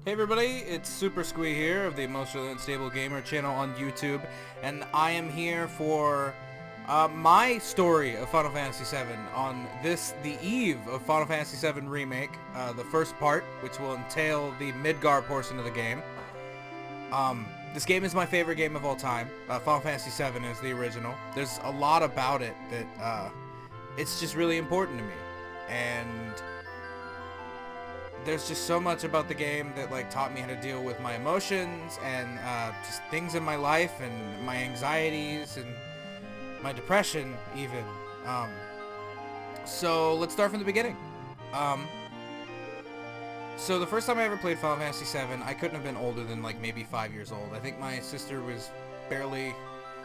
Hey everybody, it's Super Squee here of the Emotionally Unstable Gamer channel on YouTube, and I am here for my story of Final Fantasy VII on the eve of Final Fantasy VII Remake, the first part, which will entail the Midgar portion of the game. This game is my favorite game of all time. Final Fantasy VII is the original. There's a lot about it that it's just really important to me, and there's just so much about the game that like taught me how to deal with my emotions and just things in my life and my anxieties and my depression even. So let's start from the beginning. So the first time I ever played Final Fantasy VII, I couldn't have been older than like maybe 5 years old. I think my sister was barely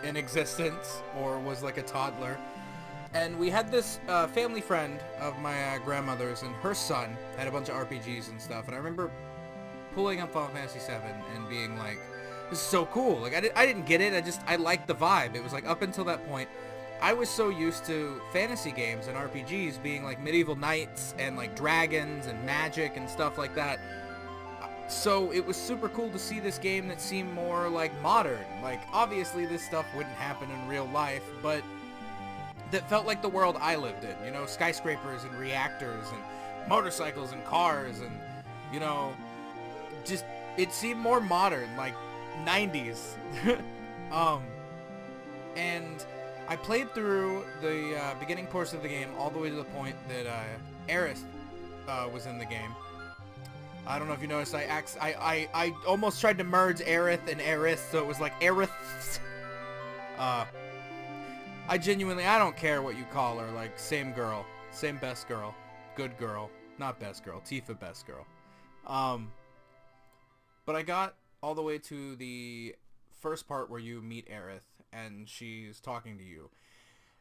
in existence or was like a toddler. And we had this family friend of my grandmother's, and her son had a bunch of RPGs and stuff. And I remember pulling up Final Fantasy VII and being like, "This is so cool!" Like I didn't get it. I liked the vibe. It was like up until that point, I was so used to fantasy games and RPGs being like medieval knights and like dragons and magic and stuff like that. So it was super cool to see this game that seemed more like modern. Like obviously this stuff wouldn't happen in real life, but that felt like the world I lived in, you know, skyscrapers and reactors and motorcycles and cars and, you know, just, it seemed more modern, like 90s. And I played through the beginning portion of the game all the way to the point that Aerith was in the game. I don't know if you noticed, I almost tried to merge Aerith and Aerith, so it was like Aerith. I don't care what you call her, like, same girl, same best girl, good girl, not best girl, Tifa best girl. But I got all the way to the first part where you meet Aerith, and she's talking to you.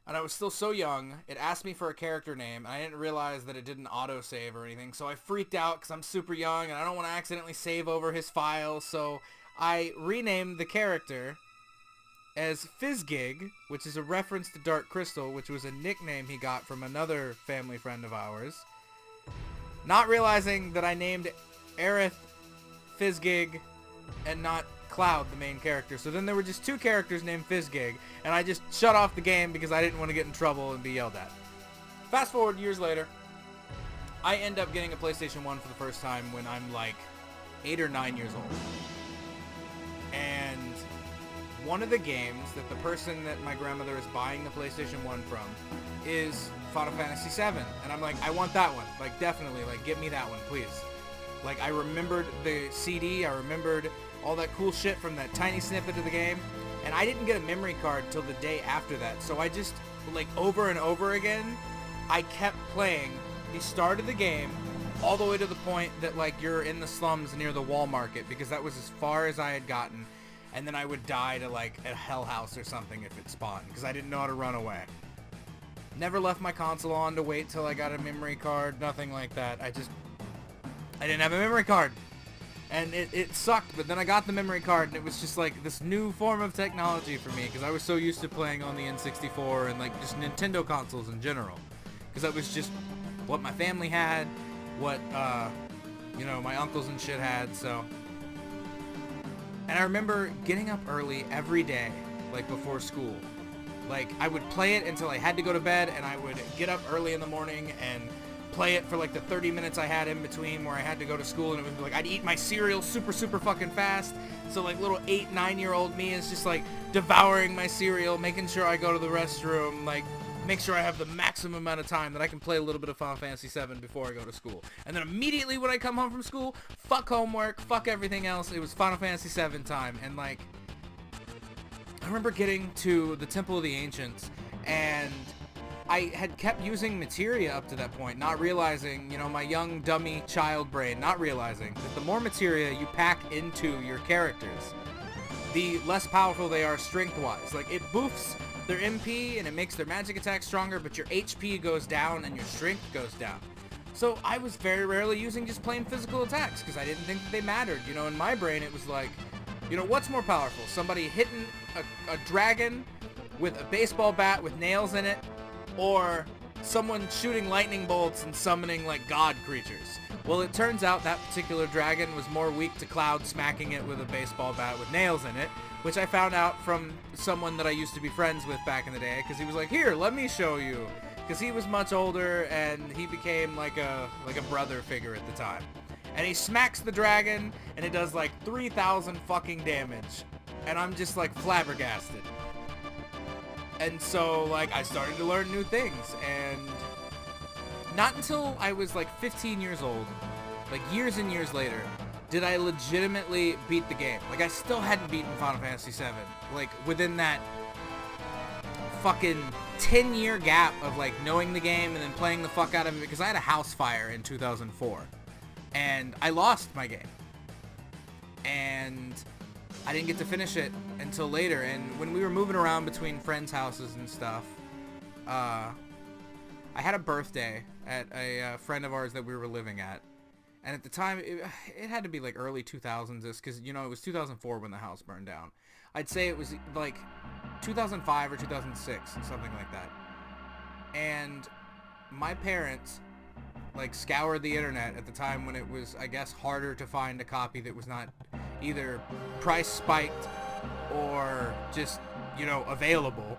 And I was still so young, it asked me for a character name, and I didn't realize that it didn't auto-save or anything, so I freaked out because I'm super young, and I don't want to accidentally save over his file, so I renamed the character as Fizzgig, which is a reference to Dark Crystal, which was a nickname he got from another family friend of ours. Not realizing that I named Aerith Fizzgig and not Cloud, the main character. So then there were just two characters named Fizzgig, and I just shut off the game because I didn't want to get in trouble and be yelled at. Fast forward years later, I end up getting a PlayStation 1 for the first time when I'm like 8 or 9 years old. And one of the games that the person that my grandmother is buying the PlayStation 1 from is Final Fantasy VII. And I'm like, I want that one. Like, definitely, like, get me that one, please. Like, I remembered the CD, I remembered all that cool shit from that tiny snippet of the game, and I didn't get a memory card till the day after that. So I just, like, over and over again, I kept playing the start of the game all the way to the point that, like, you're in the slums near the Wall Market, because that was as far as I had gotten. And then I would die to like a hell house or something if it spawned, because I didn't know how to run away. Never left my console on to wait till I got a memory card, nothing like that. I didn't have a memory card. And it sucked, but then I got the memory card, and it was just like this new form of technology for me, because I was so used to playing on the N64 and like just Nintendo consoles in general. Because that was just what my family had, what, you know, my uncles and shit had, so. And I remember getting up early every day, like before school. Like, I would play it until I had to go to bed, and I would get up early in the morning and play it for like the 30 minutes I had in between where I had to go to school, and it would be like, I'd eat my cereal super fucking fast. So like little 8, 9-year-old me is just like devouring my cereal, making sure I go to the restroom, like make sure I have the maximum amount of time that I can play a little bit of Final Fantasy VII before I go to school. And then immediately when I come home from school, fuck homework, fuck everything else, it was Final Fantasy VII time. And like, I remember getting to the Temple of the Ancients, and I had kept using materia up to that point, not realizing, you know, my young dummy child brain, not realizing that the more materia you pack into your characters, the less powerful they are strength-wise. Like, it boofs their MP and it makes their magic attack stronger, but your HP goes down and your strength goes down. So I was very rarely using just plain physical attacks because I didn't think that they mattered. You know, in my brain it was like, you know, what's more powerful? Somebody hitting a dragon with a baseball bat with nails in it, or someone shooting lightning bolts and summoning like god creatures. Well, it turns out that particular dragon was more weak to Cloud smacking it with a baseball bat with nails in it, which I found out from someone that I used to be friends with back in the day, because he was like, here, let me show you, because he was much older and he became like a brother figure at the time. And he smacks the dragon and it does like 3,000 fucking damage, and I'm just like flabbergasted. And so like I started to learn new things, and not until I was like 15 years old, like years and years later, did I legitimately beat the game. Like I still hadn't beaten Final Fantasy VII. Like within that fucking 10-year gap of like knowing the game and then playing the fuck out of it, because I had a house fire in 2004 and I lost my game. And I didn't get to finish it until later. And when we were moving around between friends' houses and stuff, I had a birthday at a friend of ours that we were living at. And at the time, it had to be like early 2000s, because, you know, it was 2004 when the house burned down. I'd say it was like 2005 or 2006, something like that. And my parents, like, scoured the internet at the time when it was, I guess, harder to find a copy that was not either price spiked or just, you know, available.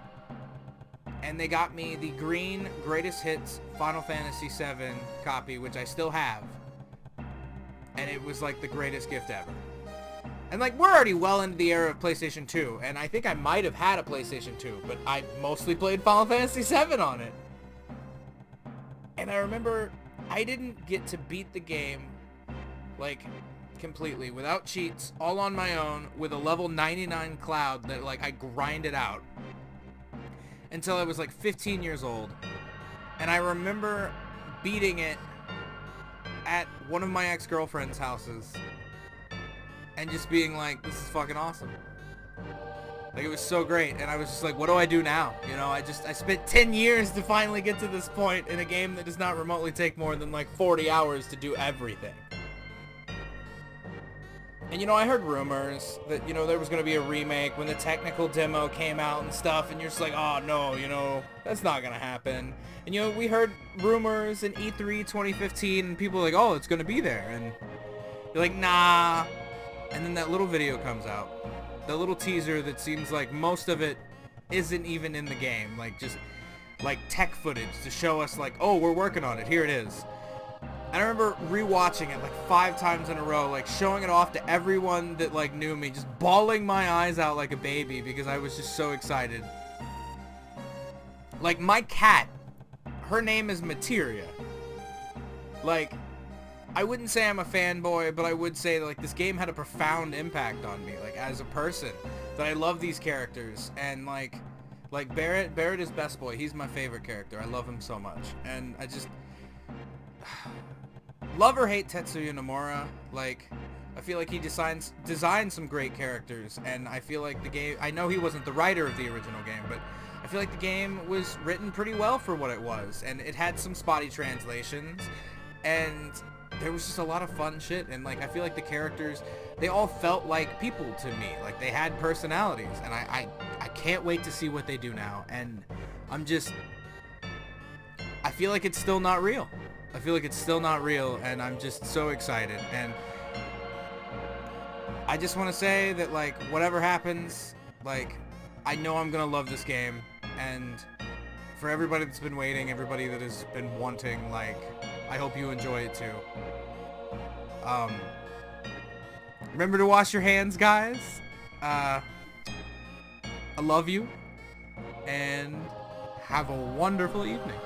And they got me the green Greatest Hits Final Fantasy VII copy, which I still have. And it was like the greatest gift ever. And like, we're already well into the era of PlayStation 2, and I think I might have had a PlayStation 2, but I mostly played Final Fantasy VII on it. And I remember I didn't get to beat the game, like, completely, without cheats, all on my own, with a level 99 Cloud that, like, I grinded out, until I was, like, 15 years old. And I remember beating it at one of my ex-girlfriend's houses, and just being like, this is fucking awesome. Like, it was so great, and I was just like, what do I do now? You know, I spent 10 years to finally get to this point in a game that does not remotely take more than like 40 hours to do everything. And, you know, I heard rumors that, you know, there was going to be a remake when the technical demo came out and stuff, and you're just like, oh, no, you know, that's not going to happen. And, you know, we heard rumors in E3 2015, and people were like, oh, it's going to be there. And you're like, nah. And then that little video comes out. The little teaser that seems like most of it isn't even in the game. Like, just, like, tech footage to show us, like, oh, we're working on it. Here it is. I remember rewatching it like 5 times in a row, like showing it off to everyone that like knew me, just bawling my eyes out like a baby because I was just so excited. Like, my cat, her name is Materia. Like, I wouldn't say I'm a fanboy, but I would say like this game had a profound impact on me, like as a person, that I love these characters. And like Barrett is best boy. He's my favorite character. I love him so much. And I just love or hate Tetsuya Nomura. Like, I feel like he designed some great characters, and I feel like the game, I know he wasn't the writer of the original game, but I feel like the game was written pretty well for what it was, and it had some spotty translations, and there was just a lot of fun shit. And like, I feel like the characters, they all felt like people to me, like they had personalities, and I can't wait to see what they do now. And I feel like it's still not real. I feel like it's still not real, and I'm just so excited. And I just want to say that, like, whatever happens, like, I know I'm gonna love this game. And for everybody that's been waiting, everybody that has been wanting, like, I hope you enjoy it too. Remember to wash your hands, guys. I love you, and have a wonderful evening.